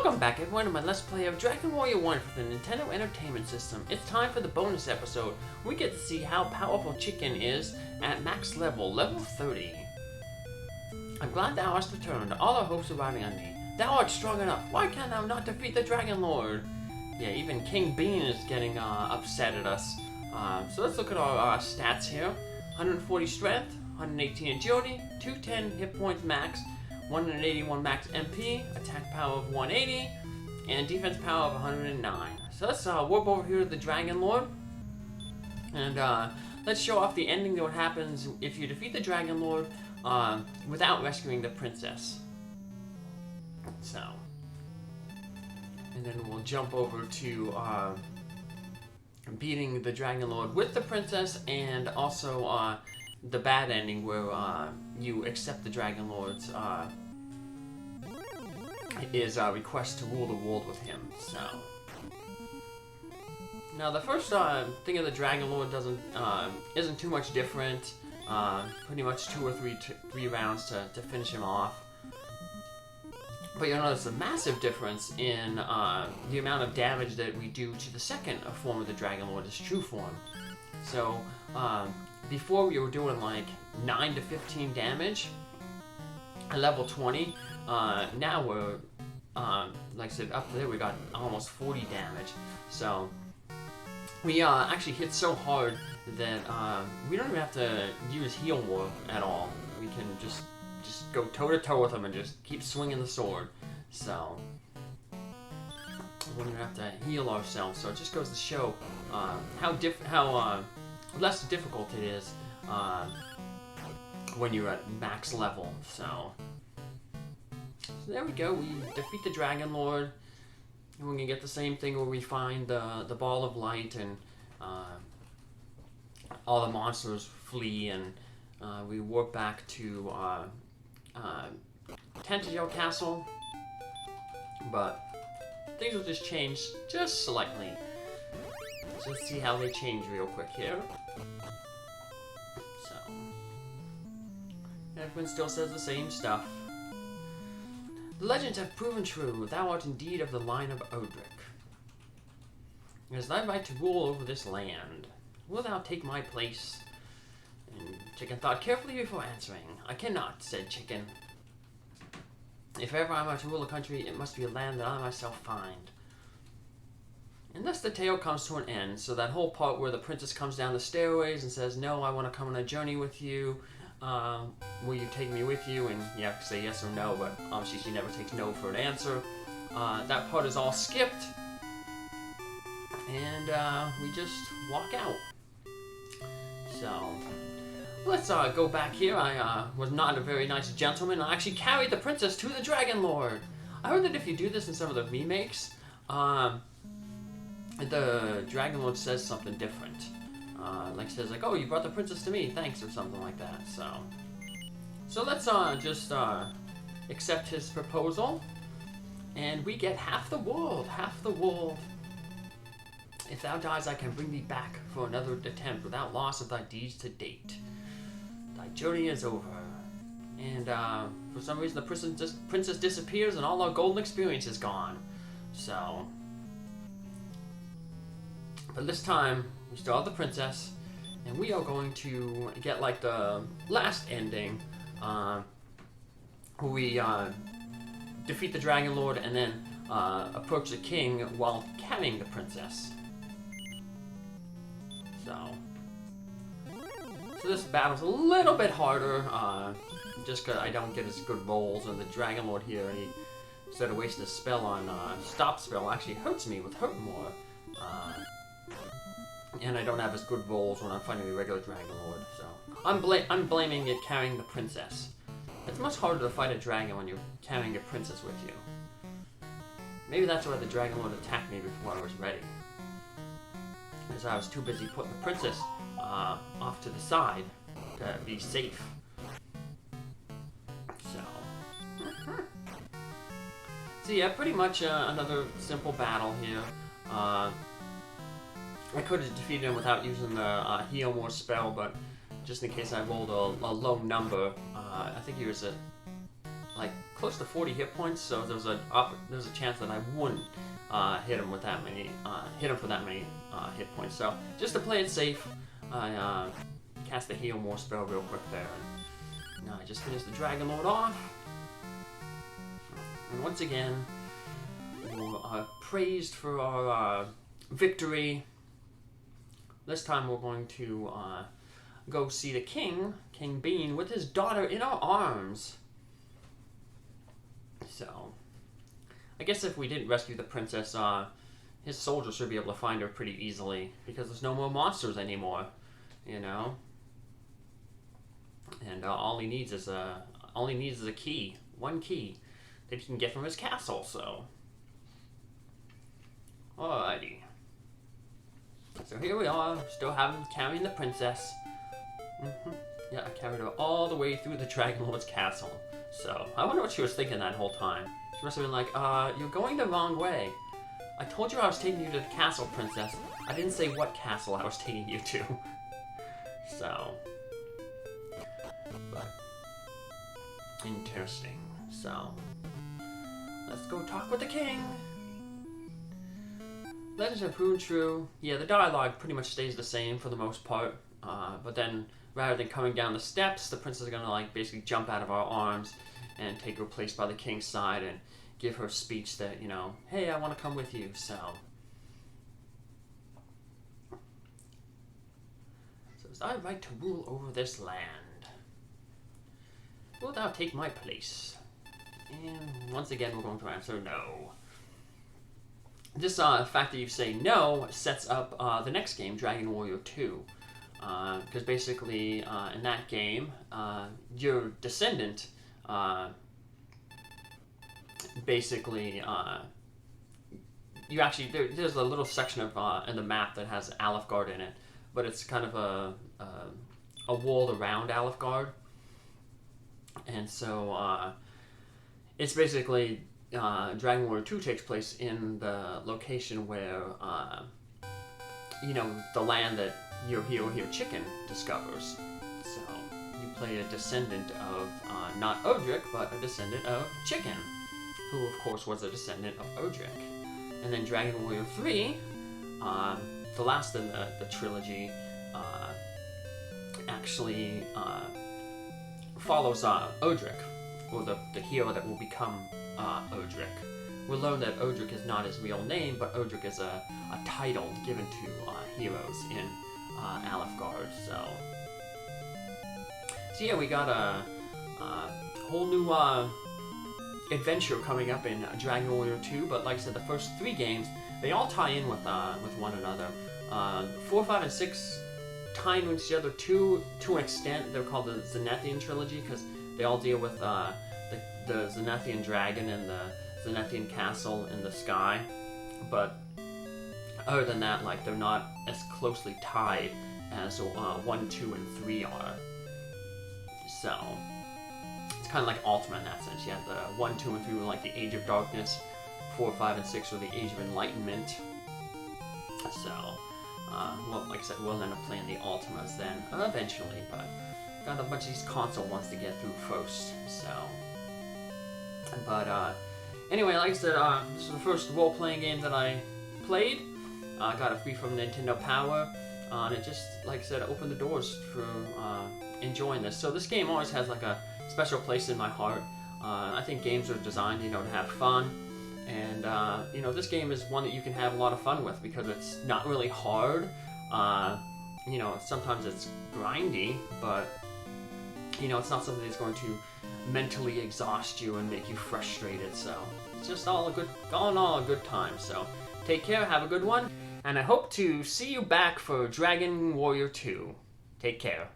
Welcome back everyone to my Let's Play of Dragon Warrior 1 for the Nintendo Entertainment System. It's time for the bonus episode. We get to see how powerful Chicken is at max level, level 30. I'm glad thou hast returned. All our hopes are riding on thee. Thou art strong enough. Why canst thou not defeat the Dragonlord? Yeah, even King Bean is getting upset at us. So let's look at our stats here. 140 strength, 118 agility, 210 hit points max, 181 max MP, attack power of 180, and defense power of 109. So let's warp over here to the Dragonlord, and let's show off the ending to what happens if you defeat the Dragonlord without rescuing the princess. So, and then we'll jump over to beating the Dragonlord with the princess, and also the bad ending where you accept the Dragonlord's request to rule the world with him. So now the first thing of the Dragonlord isn't too much different. Pretty much 2 or 3 rounds to finish him off. But you'll notice a massive difference in the amount of damage that we do to the second form of the Dragonlord, his true form. So before we were doing like 9 to 15 damage at level 20. Now we're, like I said, up there we got almost 40 damage. So we actually hit so hard that we don't even have to use heal more at all. We can just go toe to toe with them and just keep swinging the sword. So we don't have to heal ourselves. So it just goes to show how less difficult it is when you're at max level. So there we go. We defeat the Dragonlord, and we're gonna get the same thing where we find the ball of light, and all the monsters flee, and we warp back to Tentacle Castle. But things will just change just slightly. So let's see how they change real quick here. So everyone still says the same stuff. The legends have proven true. Thou art indeed of the line of Odric. It is thy right to rule over this land. Wilt thou take my place? And Chicken thought carefully before answering. I cannot, said Chicken. If ever I am to rule a country, it must be a land that I myself find. And thus the tale comes to an end. So that whole part where the princess comes down the stairways and says, no, I want to come on a journey with you. Will you take me with you? And you have to say yes or no, but obviously she never takes no for an answer. That part is all skipped. And we just walk out. So let's go back here. I was not a very nice gentleman. I actually carried the princess to the Dragonlord. I heard that if you do this in some of the remakes, the Dragonlord says something different. Like says like, oh, you brought the princess to me, thanks, or something like that. So let's just accept his proposal, and we get half the world. If thou dies, I can bring thee back for another attempt without loss of thy deeds to date. Thy journey is over. And for some reason the princess disappears and all our golden experience is gone. So, but this time we still have the princess, and we are going to get like the last ending, where we defeat the Dragonlord and then approach the king while carrying the princess. So this battle's a little bit harder, just because I don't get as good rolls, and the Dragonlord here, he, instead of wasting a spell on stop spell, actually hurts me with hurt more. And I don't have as good rolls when I'm fighting the regular Dragonlord, so I'm blaming it carrying the princess. It's much harder to fight a dragon when you're carrying a princess with you. Maybe that's why the Dragonlord attacked me before I was ready. Because I was too busy putting the princess off to the side to be safe. So yeah, pretty much another simple battle here. I could have defeated him without using the heal more spell, but just in case I rolled a low number, I think he was like close to 40 hit points, so there's a chance that I wouldn't hit him with that many, hit him for that many hit points. So just to play it safe, I cast the Heal More spell real quick there, and I just finished the Dragonlord off. And once again, we are praised for our victory. This time we're going to go see the king, King Bean, with his daughter in our arms. So, I guess if we didn't rescue the princess, his soldiers should be able to find her pretty easily, because there's no more monsters anymore, you know. And all he needs is a key, one key, that he can get from his castle. So, alrighty. So here we are, still carrying the princess. Yeah, I carried her all the way through the Dragonlord's castle. So, I wonder what she was thinking that whole time. She must have been like, you're going the wrong way. I told you I was taking you to the castle, princess. I didn't say what castle I was taking you to. So, but, interesting. So, let's go talk with the king. Legends have proven true. Yeah, the dialogue pretty much stays the same for the most part. But then, rather than coming down the steps, the princess is gonna like basically jump out of our arms and take her place by the king's side and give her speech that, you know, hey, I want to come with you. So is thy right to rule over this land? Wilt thou take my place? And once again, we're going to answer no. This fact that you say no sets up the next game, Dragon Warrior 2. Because basically, in that game, your descendant, basically, you actually, there's a little section of in the map that has Alefgard in it, but it's kind of a wall around Alefgard, and so it's basically Dragon Warrior 2 takes place in the location where you know, the land that your hero here, Chicken, discovers. So you play a descendant of not Odric, but a descendant of Chicken, who of course was a descendant of Odric. And then Dragon Warrior 3, the last in the trilogy, actually follows Odric, or the hero that will become Odric. We'll learn that Odric is not his real name, but Odric is a title given to heroes in Alefgard. So yeah, we got a whole new adventure coming up in Dragon Warrior 2. But like I said, the first 3 games, they all tie in with one another. 4, 5, and 6 tie in with each other to an extent. They're called the Zenithian trilogy because they all deal with the Zenithian dragon and the Zenithian castle in the sky. But other than that, like, they're not as closely tied as 1, 2, and 3 are. So it's kind of like Ultima in that sense. You have the 1, 2, and 3 were like the Age of Darkness. 4, 5, and 6 were the Age of Enlightenment. So, well, like I said, we'll end up playing the Ultimas then eventually, but got a bunch of these console ones to get through first. So, but anyway, like I said, this is the first role-playing game that I played. I got it free from Nintendo Power, and it just, like I said, opened the doors for enjoying this. So this game always has like a special place in my heart. I think games are designed, you know, to have fun, and you know, this game is one that you can have a lot of fun with because it's not really hard. You know, sometimes it's grindy, but you know, it's not something that's going to mentally exhaust you and make you frustrated. So it's just all in all a good time. So take care, have a good one, and I hope to see you back for Dragon Warrior 2. Take care.